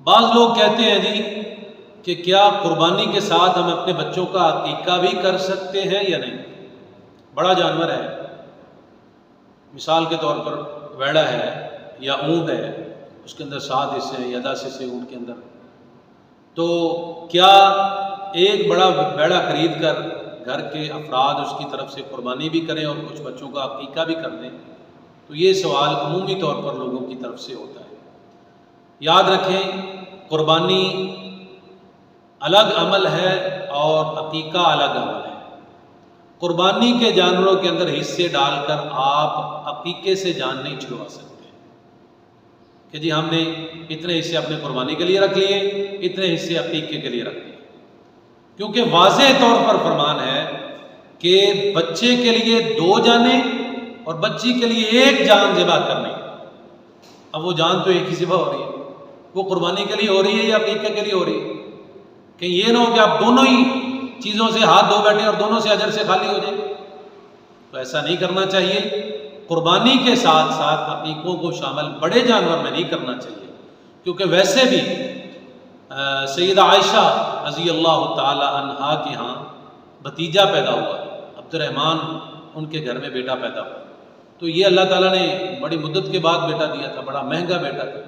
بعض لوگ کہتے ہیں جی کہ کیا قربانی کے ساتھ ہم اپنے بچوں کا عقیقہ بھی کر سکتے ہیں یا نہیں؟ بڑا جانور ہے، مثال کے طور پر ویڑا ہے یا اونٹ ہے، اس کے اندر 7 حصے ہیں یا 10 حصے اونٹ کے اندر، تو کیا ایک بڑا ویڑا خرید کر گھر کے افراد اس کی طرف سے قربانی بھی کریں اور کچھ بچوں کا عقیقہ بھی کر دیں؟ تو یہ سوال عمومی طور پر لوگوں کی طرف سے ہوتا ہے۔ یاد رکھیں، قربانی الگ عمل ہے اور عقیقہ الگ عمل ہے۔ قربانی کے جانوروں کے اندر حصے ڈال کر آپ عقیقے سے جان نہیں چھڑوا سکتے کہ جی ہم نے اتنے حصے اپنے قربانی کے لیے رکھ لیے، اتنے حصے عقیقے کے لیے رکھ لیے، کیونکہ واضح طور پر فرمان ہے کہ بچے کے لیے 2 جانیں اور بچی کے لیے 1 جان ذبح کرنی۔ اب وہ جان تو ایک ہی ذبح ہو رہی ہے، وہ قربانی کے لیے ہو رہی ہے یا عقیقے کے لیے ہو رہی ہے؟ کہ یہ نہ ہو کہ آپ دونوں ہی چیزوں سے ہاتھ دھو بیٹھے اور دونوں سے اجر سے خالی ہو جائے، تو ایسا نہیں کرنا چاہیے۔ قربانی کے ساتھ ساتھ عقیقوں کو شامل بڑے جانور میں نہیں کرنا چاہیے، کیونکہ ویسے بھی سیدہ عائشہ رضی اللہ تعالی عنہا کے ہاں بھتیجا پیدا ہوا، عبد الرحمن ان کے گھر میں بیٹا پیدا ہوا، تو یہ اللہ تعالیٰ نے بڑی مدت کے بعد بیٹا دیا تھا، بڑا مہنگا بیٹا تھا،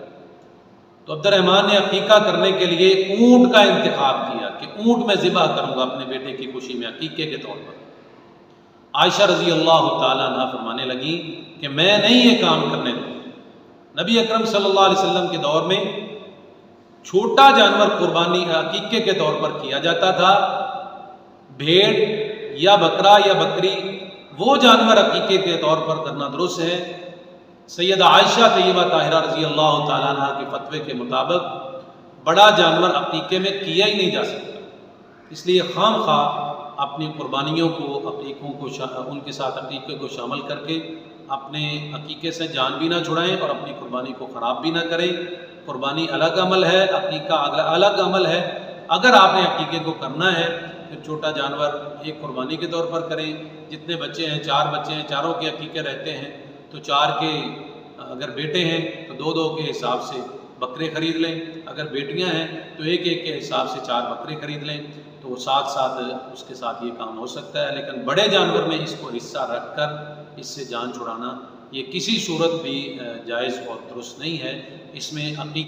تو عبد الرحمن نے عقیقہ کرنے کے لیے اونٹ کا انتخاب کیا کہ اونٹ میں ذبح کروں گا اپنے بیٹے کی خوشی میں عقیقے کے طور پر۔ عائشہ رضی اللہ تعالیٰ عنہ فرمانے لگی کہ میں نہیں یہ کام کرنے دوں۔ نبی اکرم صلی اللہ علیہ وسلم کے دور میں چھوٹا جانور قربانی عقیقے کے طور پر کیا جاتا تھا، بھیڑ یا بکرا یا بکری، وہ جانور عقیقے کے طور پر کرنا درست ہے۔ سیدہ عائشہ طیبہ طاہرہ رضی اللہ تعالیٰ عنہ کے فتوے کے مطابق بڑا جانور عقیقے میں کیا ہی نہیں جا سکتا، اس لیے خام خواہ اپنی قربانیوں کو عقیقوں کو ان کے ساتھ عقیقے کو شامل کر کے اپنے عقیقے سے جان بھی نہ چھڑائیں اور اپنی قربانی کو خراب بھی نہ کریں۔ قربانی الگ عمل ہے، عقیقہ الگ عمل ہے۔ اگر آپ نے عقیقے کو کرنا ہے پھر چھوٹا جانور ایک قربانی کے طور پر کریں۔ جتنے بچے ہیں، 4 بچے ہیں، چاروں کے عقیقے رہتے ہیں، تو 4 کے اگر بیٹے ہیں تو 2 کے حساب سے بکرے خرید لیں، اگر بیٹیاں ہیں تو 1 کے حساب سے 4 بکرے خرید لیں، تو ساتھ ساتھ اس کے ساتھ یہ کام ہو سکتا ہے۔ لیکن بڑے جانور میں اس کو حصہ رکھ کر اس سے جان چھڑانا یہ کسی صورت بھی جائز اور درست نہیں ہے۔ اس میں عقیقہ